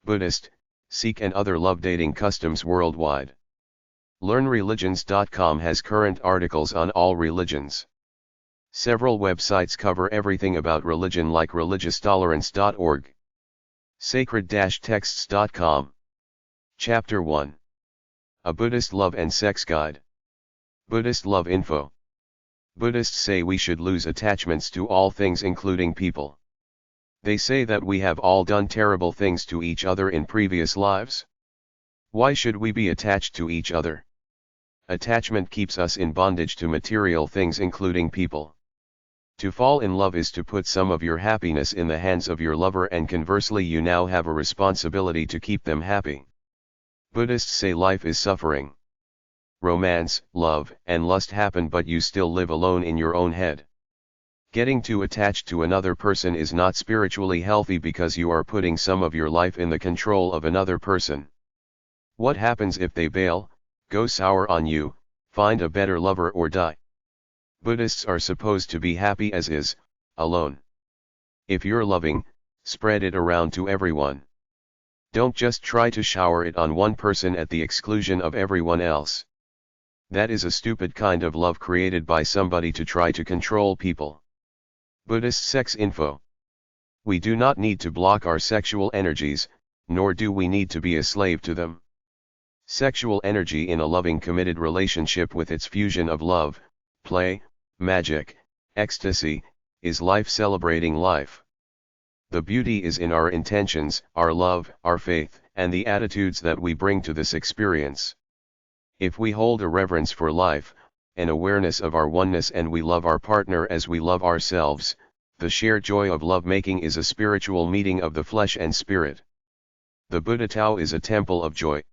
Buddhist, Sikh and other love dating customs worldwide. LearnReligions.com has current articles on all religions. Several websites cover everything about religion like religioustolerance.org. Sacred-texts.com. Chapter 1. A Buddhist Love and Sex Guide. Buddhist Love Info. Buddhists say we should lose attachments to all things including people. They say that we have all done terrible things to each other in previous lives. Why should we be attached to each other? Attachment keeps us in bondage to material things including people. To fall in love is to put some of your happiness in the hands of your lover, and conversely you now have a responsibility to keep them happy. Buddhists say life is suffering. Romance, love, and lust happen, but you still live alone in your own head. Getting too attached to another person is not spiritually healthy because you are putting some of your life in the control of another person. What happens if they bail, go sour on you, find a better lover or die? Buddhists are supposed to be happy as is, alone. If you're loving, spread it around to everyone. Don't just try to shower it on one person at the exclusion of everyone else. That is a stupid kind of love created by somebody to try to control people. Buddhist Sex Info. We do not need to block our sexual energies, nor do we need to be a slave to them. Sexual energy in a loving committed relationship with its fusion of love, play, magic, ecstasy, is life celebrating life. The beauty is in our intentions, our love, our faith, and the attitudes that we bring to this experience. If we hold a reverence for life, an awareness of our oneness, and we love our partner as we love ourselves, the shared joy of lovemaking is a spiritual meeting of the flesh and spirit. The Buddha Tao is a temple of joy.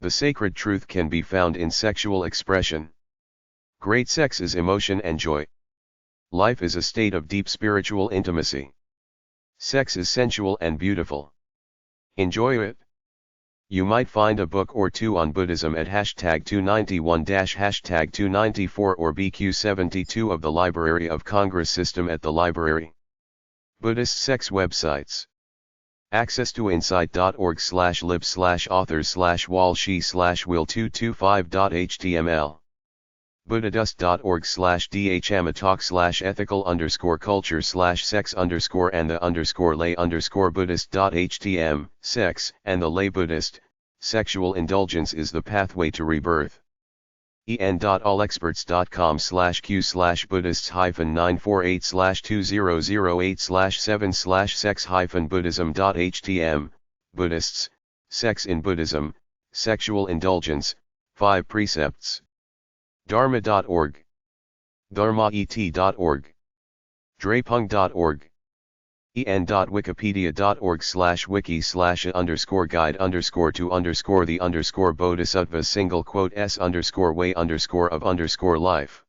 The sacred truth can be found in sexual expression. Great sex is emotion and joy. Life is a state of deep spiritual intimacy. Sex is sensual and beautiful. Enjoy it. You might find a book or two on Buddhism at #291-#294 or BQ72 of the Library of Congress system at the library. Buddhist sex websites. Access to insight.org/lib/authors/walshi/will225.html. buddhadust.org/ethical_culture/sex_and the_lay_Buddhist.htm, sex, and the lay Buddhist, sexual indulgence is the pathway to rebirth. en.allexperts.com/q/buddhists-948/2008/7/sex-buddhism.htm, Buddhists, sex in Buddhism, sexual indulgence, 5 precepts. Dharma.org, dharmaet.org, drapung.org, en.wikipedia.org/wiki/_guide_to_the_bodhisattva_way_of_life.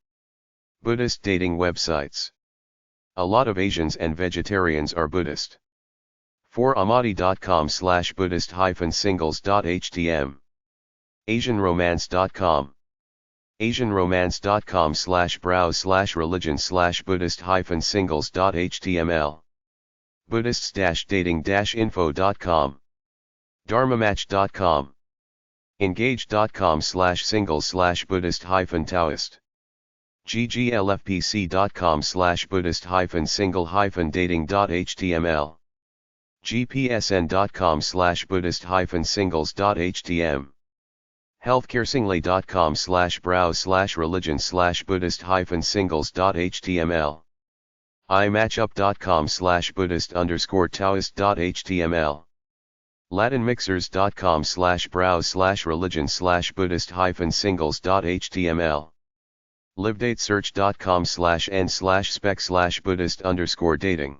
Buddhist dating websites. A lot of Asians and vegetarians are Buddhist. 4amati.com/buddhist-singles.htm, asianromance.com, asianromance.com/browse/religion/buddhist-singles.html, buddhists-dating-info.com, dharmamatch.com, engage.com/singles/buddhist-taoist, gglfpc.com/buddhist-single-dating.html, gpsn.com/buddhist-singles.htm, healthcaresingley.com/browse/religion/buddhist-singles.html, imatchup.com/buddhist_taoist.html, latinmixers.com/browse/religion/buddhist-singles.html, livedatesearch.com/n/spec/buddhist_dating,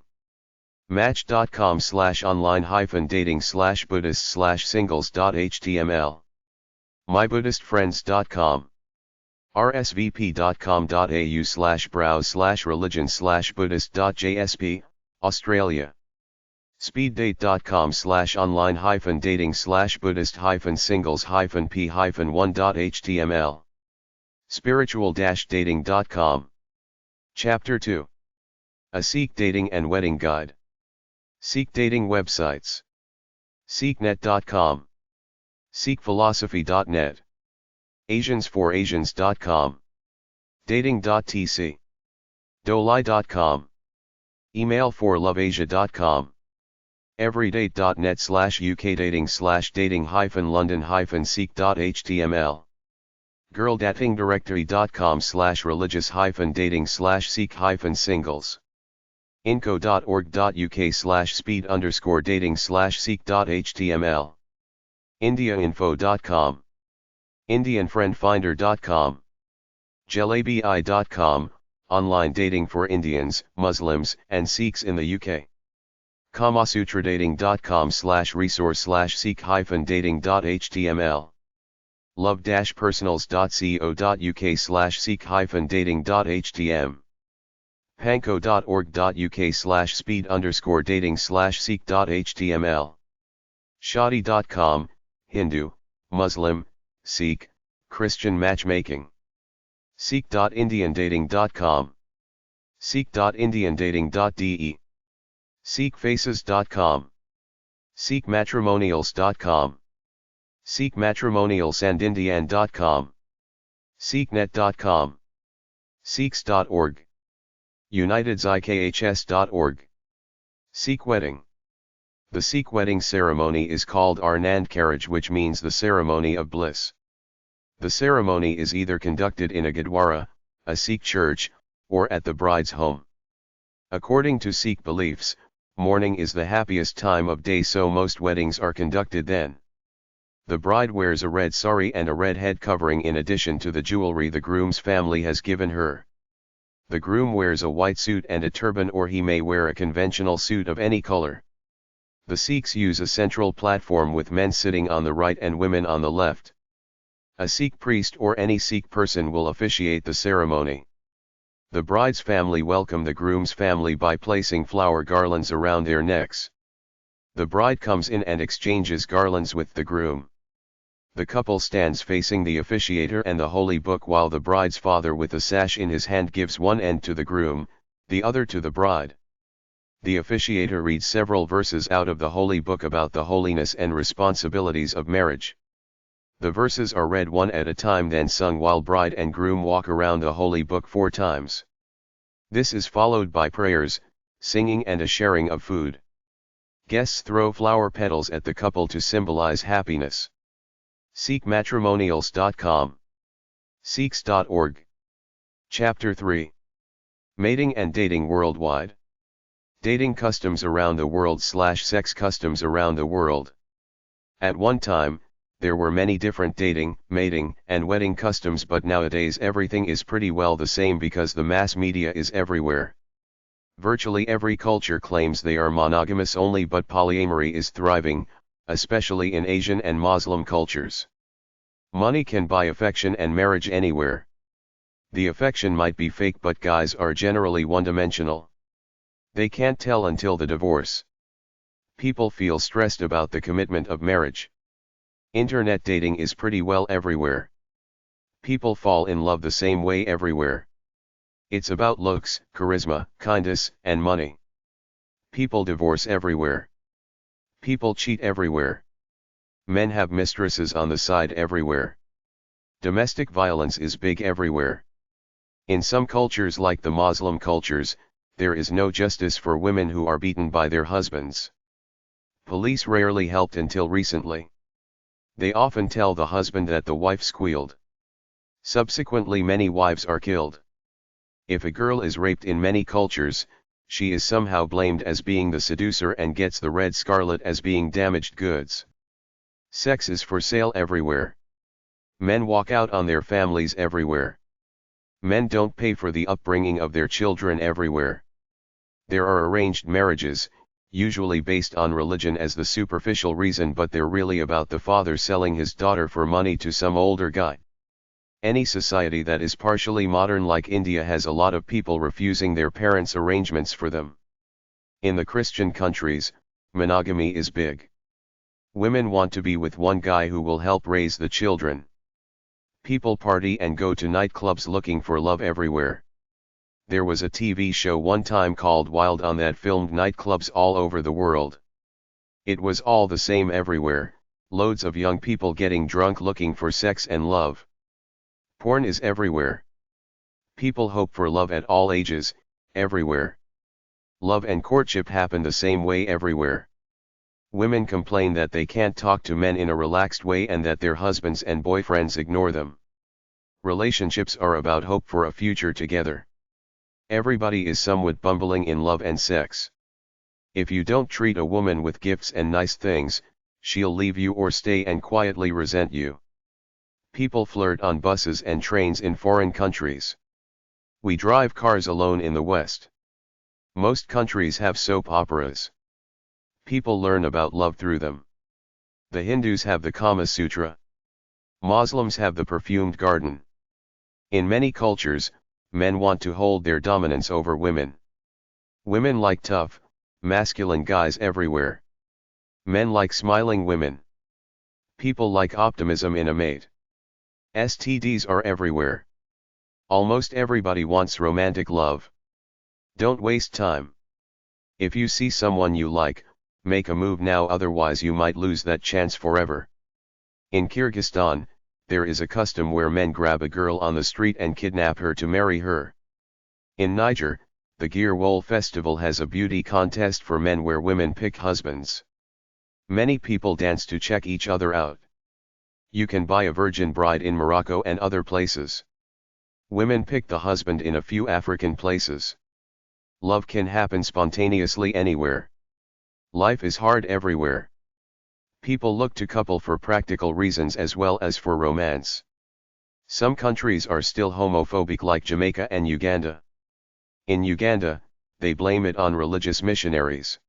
match.com/online-dating/buddhist/singles.html, mybuddhistfriends.com, rsvp.com.au/browse/religion/buddhist.jsp, Australia, speeddate.com/online-dating/buddhist-singles-p-1.html, spiritual-dating.com. Chapter 2. A Sikh Dating and Wedding Guide. Sikh dating websites. SikhNet.com, SikhPhilosophy.net, AsiansForAsians.com, Dating.tc, Dolai.com, Email4loveasia.com, everydate.net/ukdating/dating-london-sikh.html, girldatingdirectory.com/religious-dating/sikh-singles, inco.org.uk/speed_dating/sikh.html, indiainfo.com, indianfriendfinder.com, jalebi.com, online dating for Indians, Muslims, and Sikhs in the UK, kamasutradating.com/resource/sikh-dating.html, love-personals.co.uk/sikh-dating.htm, panko.org.uk/speed_dating/sikh.html, shadi.com, Hindu, Muslim, Sikh, Christian matchmaking, sikh.indiandating.com, sikh.indiandating.de, sikhfaces.com, sikhmatrimonials.com, sikhmatrimonialsandindian.com, sikhnet.com, sikhs.org, unitedsikhs.org, Sikh wedding. The Sikh wedding ceremony is called Arnand Carriage, which means the ceremony of bliss. The ceremony is either conducted in a gurdwara, a Sikh church, or at the bride's home. According to Sikh beliefs, morning is the happiest time of day, so most weddings are conducted then. The bride wears a red sari and a red head covering in addition to the jewelry the groom's family has given her. The groom wears a white suit and a turban, or he may wear a conventional suit of any color. The Sikhs use a central platform with men sitting on the right and women on the left. A Sikh priest or any Sikh person will officiate the ceremony. The bride's family welcome the groom's family by placing flower garlands around their necks. The bride comes in and exchanges garlands with the groom. The couple stands facing the officiator and the holy book, while the bride's father with a sash in his hand gives one end to the groom, the other to the bride. The officiator reads several verses out of the holy book about the holiness and responsibilities of marriage. The verses are read one at a time, then sung while bride and groom walk around the holy book 4 times. This is followed by prayers, singing, and a sharing of food. Guests throw flower petals at the couple to symbolize happiness. SikhMatrimonials.com, Sikhs.org. Chapter 3. Mating and Dating Worldwide. Dating Customs Around the World / Sex Customs Around the World. At one time, there were many different dating, mating, and wedding customs, but nowadays everything is pretty well the same because the mass media is everywhere. Virtually every culture claims they are monogamous only, but polyamory is thriving, especially in Asian and Muslim cultures. Money can buy affection and marriage anywhere. The affection might be fake, but guys are generally one-dimensional. They can't tell until the divorce. People feel stressed about the commitment of marriage. Internet dating is pretty well everywhere. People fall in love the same way everywhere. It's about looks, charisma, kindness, and money. People divorce everywhere. People cheat everywhere. Men have mistresses on the side everywhere. Domestic violence is big everywhere. In some cultures like the Muslim cultures, there is no justice for women who are beaten by their husbands. Police rarely helped until recently. They often tell the husband that the wife squealed. Subsequently, many wives are killed. If a girl is raped in many cultures, she is somehow blamed as being the seducer and gets the red scarlet as being damaged goods. Sex is for sale everywhere. Men walk out on their families everywhere. Men don't pay for the upbringing of their children everywhere. There are arranged marriages, usually based on religion as the superficial reason, but they're really about the father selling his daughter for money to some older guy. Any society that is partially modern like India has a lot of people refusing their parents' arrangements for them. In the Christian countries, monogamy is big. Women want to be with one guy who will help raise the children. People party and go to nightclubs looking for love everywhere. There was a TV show one time called Wild On that filmed nightclubs all over the world. It was all the same everywhere, loads of young people getting drunk looking for sex and love. Porn is everywhere. People hope for love at all ages, everywhere. Love and courtship happen the same way everywhere. Women complain that they can't talk to men in a relaxed way and that their husbands and boyfriends ignore them. Relationships are about hope for a future together. Everybody is somewhat bumbling in love and sex. If you don't treat a woman with gifts and nice things, she'll leave you or stay and quietly resent you. People flirt on buses and trains in foreign countries. We drive cars alone in the West. Most countries have soap operas. People learn about love through them. The Hindus have the Kama Sutra. Muslims have the perfumed garden. In many cultures, men want to hold their dominance over women. Women like tough, masculine guys everywhere. Men like smiling women. People like optimism in a mate. STDs are everywhere. Almost everybody wants romantic love. Don't waste time. If you see someone you like, make a move now, otherwise you might lose that chance forever. In Kyrgyzstan, there is a custom where men grab a girl on the street and kidnap her to marry her. In Niger, the Girwol festival has a beauty contest for men where women pick husbands. Many people dance to check each other out. You can buy a virgin bride in Morocco and other places. Women pick the husband in a few African places. Love can happen spontaneously anywhere. Life is hard everywhere. People look to couple for practical reasons as well as for romance. Some countries are still homophobic, like Jamaica and Uganda. In Uganda, they blame it on religious missionaries.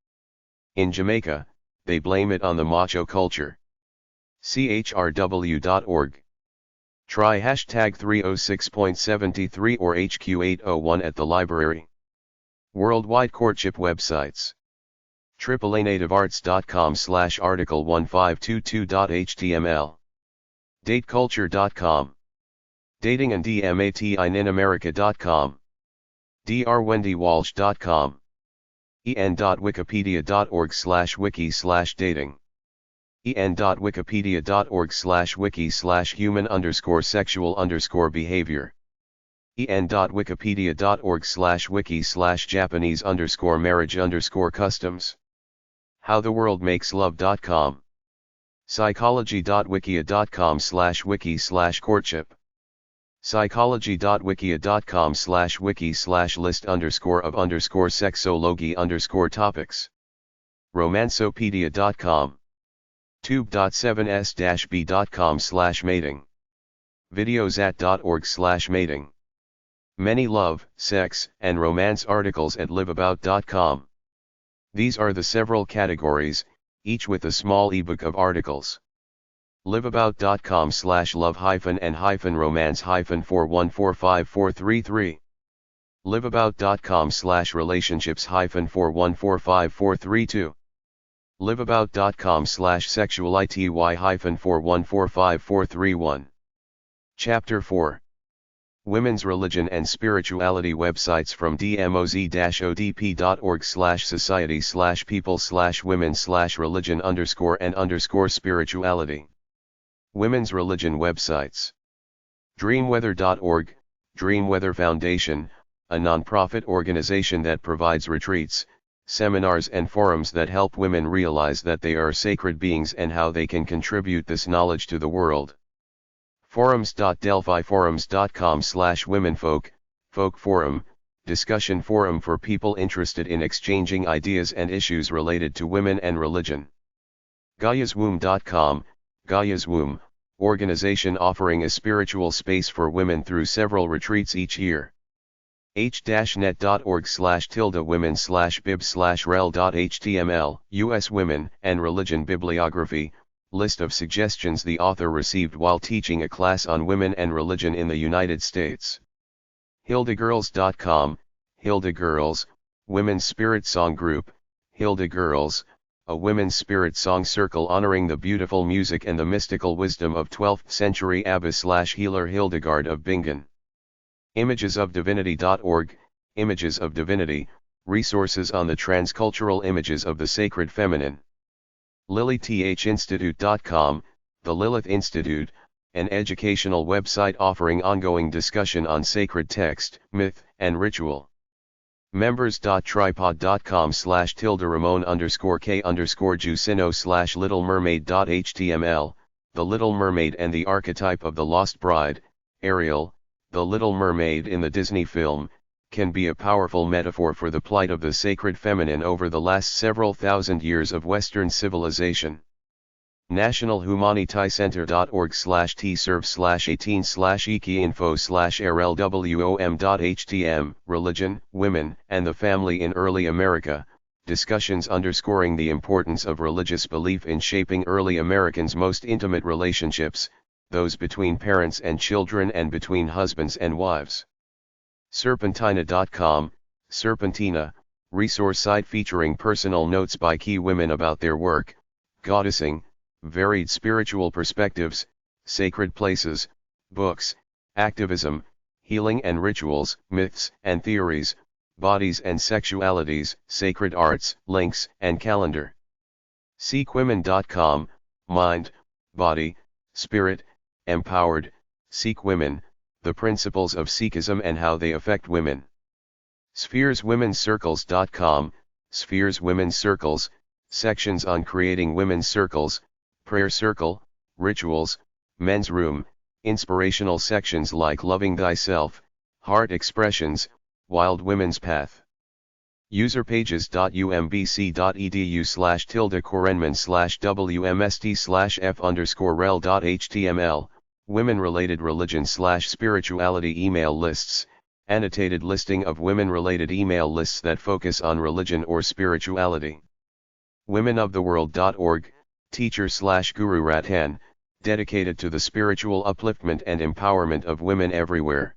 In Jamaica, they blame it on the macho culture. CHRW.org. Try hashtag 306.73 or HQ801 at the library. Worldwide courtship websites. AAAnativeArts.com/article1522.html. Dateculture.com. DatingandDMATIninAmerica.com. drwendywalsh.com. en.wikipedia.org/wiki/dating. en.wikipedia.org/wiki/human_sexual_behavior. en.wikipedia.org/wiki/Japanese_marriage_customs. HowTheWorldMakesLove.com. Psychology.wikia.com/wiki/courtship. Psychology.wikia.com/wiki/list_of_sexology_topics. Romanceopedia.com. tube.7s-b.com/mating. videosat.org/mating. Many love, sex, and romance articles at liveabout.com. These are the several categories, each with a small ebook of articles. liveabout.com/love-and-romance-4145433. liveabout.com/relationships-4145432. liveabout.com/sexuality-4145431. Chapter 4. Women's Religion and Spirituality. Websites from dmoz-odp.org/society/people/women/religion_and_spirituality. Women's Religion websites. Dreamweather.org, Dreamweather Foundation, a non-profit organization that provides retreats, seminars and forums that help women realize that they are sacred beings and how they can contribute this knowledge to the world. Forums.delphiforums.com/womenfolk, folk forum, discussion forum for people interested in exchanging ideas and issues related to women and religion. Gaia'sWomb.com, Gaia's Womb, organization offering a spiritual space for women through several retreats each year. h-net.org/women/bib/rel.html, US Women and Religion Bibliography, list of suggestions the author received while teaching a class on women and religion in the United States. Hildegirls.com, Hilda Girls, Women's Spirit Song Group, Hilda Girls, a women's spirit song circle honoring the beautiful music and the mystical wisdom of 12th century abbess/healer Hildegard of Bingen. Imagesofdivinity.org, Images of Divinity, resources on the transcultural images of the sacred feminine. LilithInstitute.com, the Lilith Institute, an educational website offering ongoing discussion on sacred text, myth, and ritual. Members.tripod.com/tilde-Ramon_K_Jusino/littlemermaid.html, The Little Mermaid and the Archetype of the Lost Bride, Ariel, the Little Mermaid in the Disney film, can be a powerful metaphor for the plight of the sacred feminine over the last several thousand years of Western civilization. nationalhumanityscenter.org/18/iki-info/rlwom.htm, Religion, Women, and the Family in Early America, discussions underscoring the importance of religious belief in shaping early Americans' most intimate relationships, those between parents and children and between husbands and wives. Serpentina.com, Serpentina, resource site featuring personal notes by key women about their work, goddessing, varied spiritual perspectives, sacred places, books, activism, healing and rituals, myths and theories, bodies and sexualities, sacred arts, links, and calendar. SikhWomen.com, mind, body, spirit, empowered, Sikh women, the principles of Sikhism and how they affect women. SpheresWomen'sCircles.com, Spheres Women's Circles, sections on creating women's circles, prayer circle, rituals, men's room, inspirational sections like Loving Thyself, Heart Expressions, Wild Women's Path. Userpages.umbc.edu/tilde-korenman/wmst/f_rel.html, women-related religion/spirituality email lists, annotated listing of women-related email lists that focus on religion or spirituality. Womenoftheworld.org, teacher/guru Rattan, dedicated to the spiritual upliftment and empowerment of women everywhere.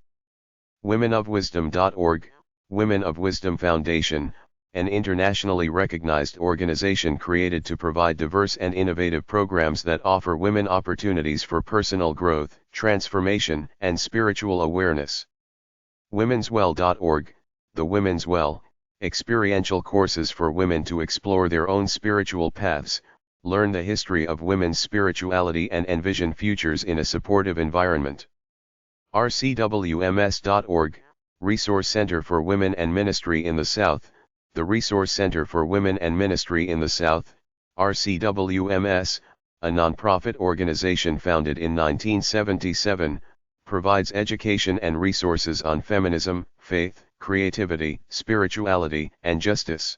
Womenofwisdom.org, Women of Wisdom Foundation, an internationally recognized organization created to provide diverse and innovative programs that offer women opportunities for personal growth, transformation, and spiritual awareness. Womenswell.org, The Women's Well, experiential courses for women to explore their own spiritual paths, learn the history of women's spirituality and envision futures in a supportive environment. RCWMS.org, Resource Center for Women and Ministry in the South, the Resource Center for Women and Ministry in the South, RCWMS, a nonprofit organization founded in 1977, provides education and resources on feminism, faith, creativity, spirituality, and justice.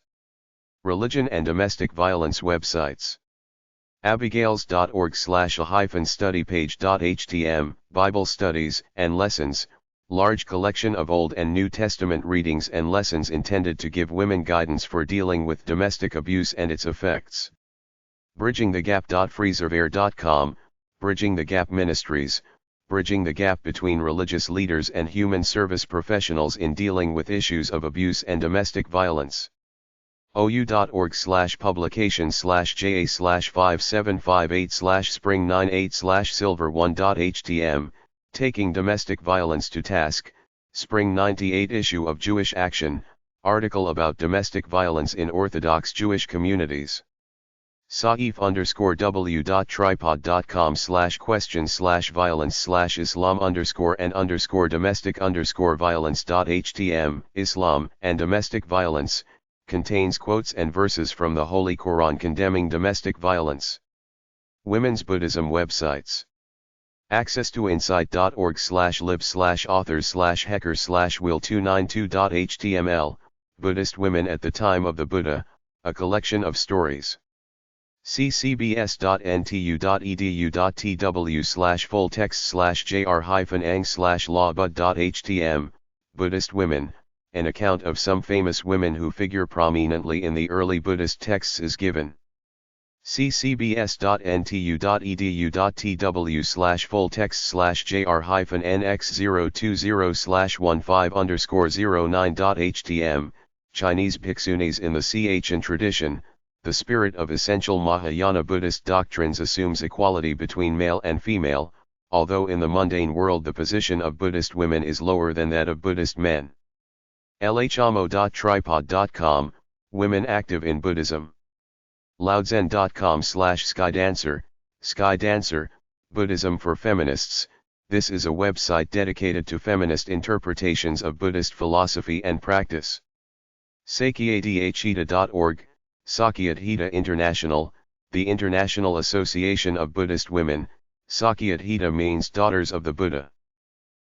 Religion and domestic violence websites. abigails.org/a-studypage.htm, Bible studies and lessons, large collection of Old and New Testament readings and lessons intended to give women guidance for dealing with domestic abuse and its effects. bridgingthegap.freezerware.com, Bridging the Gap Ministries, bridging the gap between religious leaders and human service professionals in dealing with issues of abuse and domestic violence. ou.org/publication/ja/5758/spring98/silver1.htm, Taking Domestic Violence to Task, Spring 98 issue of Jewish Action, article about domestic violence in Orthodox Jewish communities. saif_w.tripod.com/questions/violence/islam_and_domestic_violence.htm, Islam and domestic violence, contains quotes and verses from the Holy Quran condemning domestic violence. Women's Buddhism websites. Access to insight.org/live/authors/hacker/will292.html, Buddhist Women at the Time of the Buddha, a collection of stories. ccbs.ntu.edu.tw/full-text/jr-ang/lawbud.htm, Buddhist Women, an account of some famous women who figure prominently in the early Buddhist texts is given. ccbs.ntu.edu.tw/full-text/jr-nx020/15_09.htm, Chinese Bhiksunis in the Chen tradition. The spirit of essential Mahayana Buddhist doctrines assumes equality between male and female, although in the mundane world the position of Buddhist women is lower than that of Buddhist men. lhamo.tripod.com, Women Active in Buddhism. loudzen.com/skydancer, Skydancer, Buddhism for Feminists. This is a website dedicated to feminist interpretations of Buddhist philosophy and practice. Sakyadhita.org, Sakyadhita International, the International Association of Buddhist Women. Sakyadhita means Daughters of the Buddha.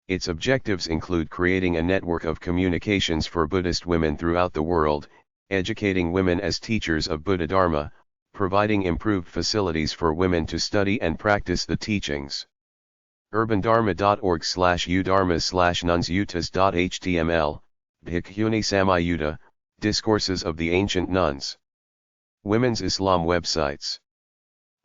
Its objectives include creating a network of communications for Buddhist women throughout the world, educating women as teachers of Buddha Dharma, providing improved facilities for women to study and practice the teachings. urbandharma.org/udharma/nunsyutas.html, Bhikkhuni Samayutta, Discourses of the Ancient Nuns. Women's Islam websites.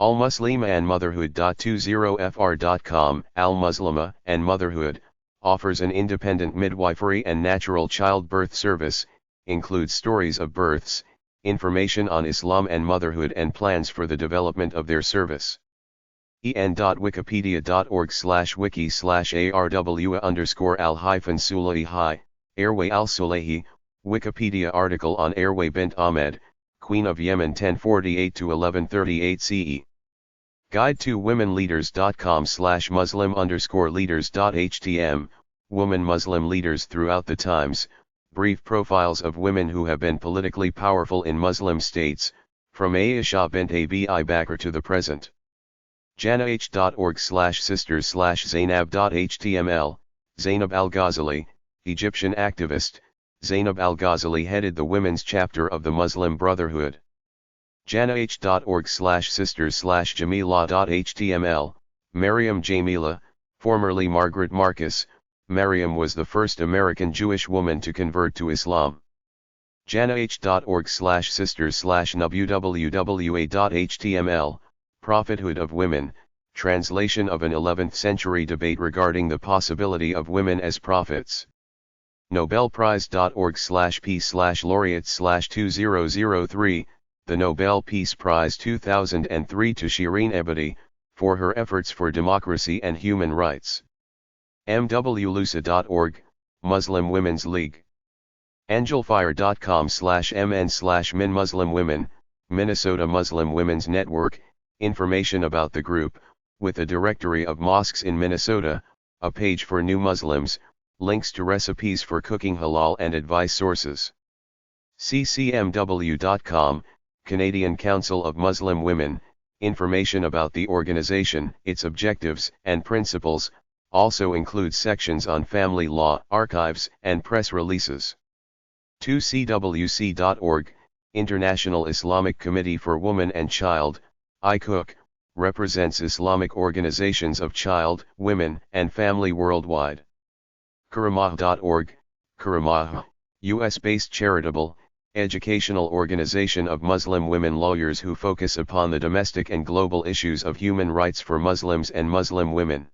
Al-Muslima and Motherhood.20fr.com. Al-Muslima and Motherhood offers an independent midwifery and natural childbirth service, includes stories of births, information on Islam and motherhood and plans for the development of their service. en.wikipedia.org/wiki/arwa_al-sulaihi, Airway al-Sulaihi, Wikipedia article on Airway bint Ahmed, Queen of Yemen 1048-1138 CE. Guide to womenleaders.com/muslim_leaders.htm, woman Muslim leaders throughout the times, brief profiles of women who have been politically powerful in Muslim states, from Aisha bint Abi Bakr to the present. janah.org/sisters/zainab.html, Zainab al-Ghazali, Egyptian activist. Zainab al-Ghazali headed the women's chapter of the Muslim Brotherhood. janah.org/sisters/jamila.html, Maryam Jamila, formerly Margaret Marcus. Maryam was the first American Jewish woman to convert to Islam. janah.org/sisters/nwwwa.html, Prophethood of Women, translation of an 11th century debate regarding the possibility of women as prophets. Nobelprize.org/peace/laureates/2003, the Nobel Peace Prize 2003 to Shireen Ebadi, for her efforts for democracy and human rights. mwlusa.org, Muslim Women's League. angelfire.com/mn/min Muslim Women, Minnesota Muslim Women's Network, information about the group, with a directory of mosques in Minnesota, a page for new Muslims, links to recipes for cooking halal and advice sources. ccmw.com, Canadian Council of Muslim Women, information about the organization, its objectives and principles, also includes sections on family law, archives, and press releases. 2cwc.org, International Islamic Committee for Woman and Child, ICOOC, represents Islamic organizations of child, women, and family worldwide. Karamah.org, Karamah, U.S.-based charitable, educational organization of Muslim women lawyers who focus upon the domestic and global issues of human rights for Muslims and Muslim women.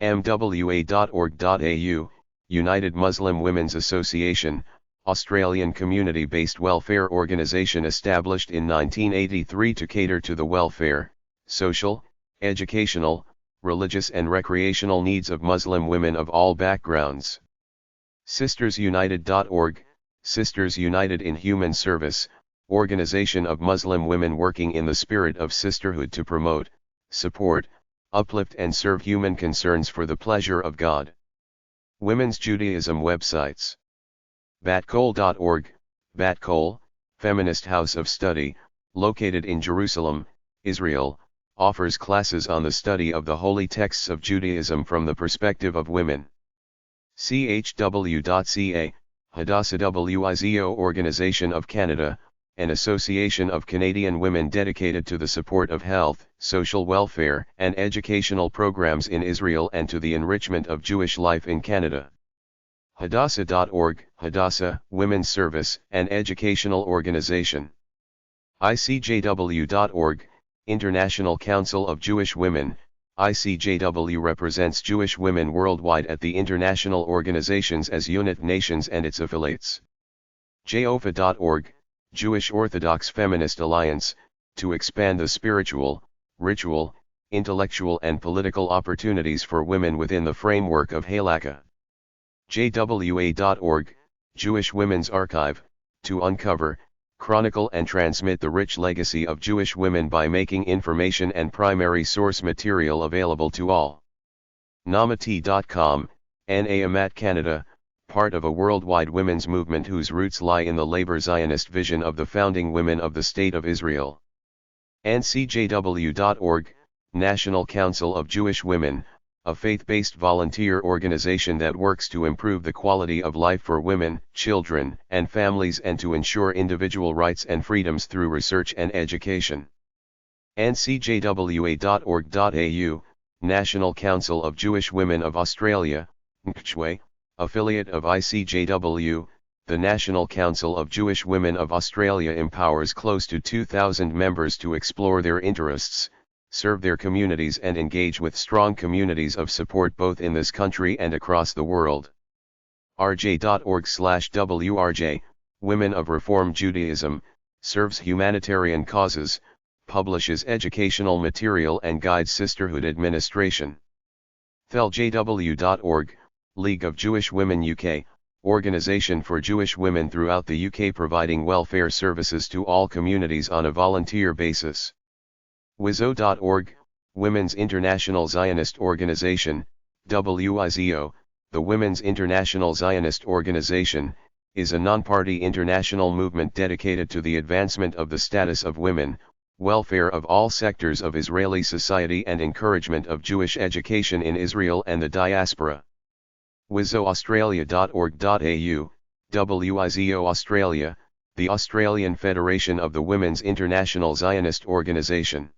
mwa.org.au, United Muslim Women's Association, Australian community-based welfare organisation established in 1983 to cater to the welfare, social, educational, religious and recreational needs of Muslim women of all backgrounds. SistersUnited.org, Sisters United in Human Service, organization of Muslim women working in the spirit of sisterhood to promote, support, uplift and serve human concerns for the pleasure of God. Women's Judaism websites. Batkol.org, Batkol, Feminist House of Study, located in Jerusalem, Israel, offers classes on the study of the holy texts of Judaism from the perspective of women. chw.ca, Hadassah Wizo Organization of Canada, an association of Canadian women dedicated to the support of health, social welfare, and educational programs in Israel and to the enrichment of Jewish life in Canada. Hadassah.org, Hadassah, Women's Service and Educational Organization. ICJW.org, International Council of Jewish Women, ICJW represents Jewish women worldwide at the international organizations as United Nations and its affiliates. JOFA.org, Jewish Orthodox Feminist Alliance, to expand the spiritual, ritual, intellectual and political opportunities for women within the framework of Halakha. JWA.org, Jewish Women's Archive, to uncover, chronicle and transmit the rich legacy of Jewish women by making information and primary source material available to all. Namati.com, Naamat Canada, part of a worldwide women's movement whose roots lie in the labor Zionist vision of the founding women of the State of Israel. NCJW.org, National Council of Jewish Women, a faith-based volunteer organization that works to improve the quality of life for women, children, and families and to ensure individual rights and freedoms through research and education. ncjwa.org.au, National Council of Jewish Women of Australia, NCJW, affiliate of ICJW. The National Council of Jewish Women of Australia empowers close to 2,000 members to explore their interests, serve their communities and engage with strong communities of support both in this country and across the world. rj.org/WRJ, Women of Reform Judaism, serves humanitarian causes, publishes educational material and guides sisterhood administration. theljw.org, League of Jewish Women UK, organisation for Jewish women throughout the UK providing welfare services to all communities on a volunteer basis. WIZO.org, Women's International Zionist Organization, WIZO, the Women's International Zionist Organization, is a non-party international movement dedicated to the advancement of the status of women, welfare of all sectors of Israeli society and encouragement of Jewish education in Israel and the diaspora. WIZOAustralia.org.au, WIZO Australia, the Australian Federation of the Women's International Zionist Organization.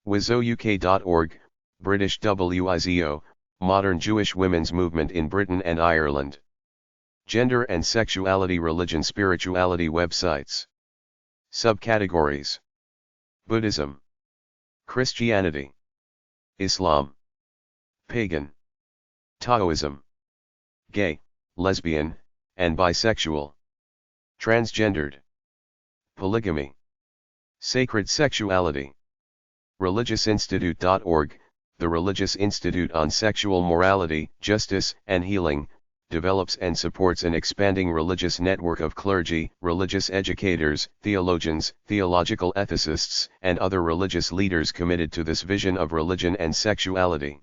WIZOUK.org, British WIZO, Modern Jewish Women's Movement in Britain and Ireland. Gender and Sexuality Religion Spirituality websites. Subcategories: Buddhism, Christianity, Islam, Pagan, Taoism, Gay, Lesbian, and Bisexual, Transgendered, Polygamy, Sacred Sexuality. ReligiousInstitute.org, the Religious Institute on Sexual Morality, Justice, and Healing, develops and supports an expanding religious network of clergy, religious educators, theologians, theological ethicists, and other religious leaders committed to this vision of religion and sexuality.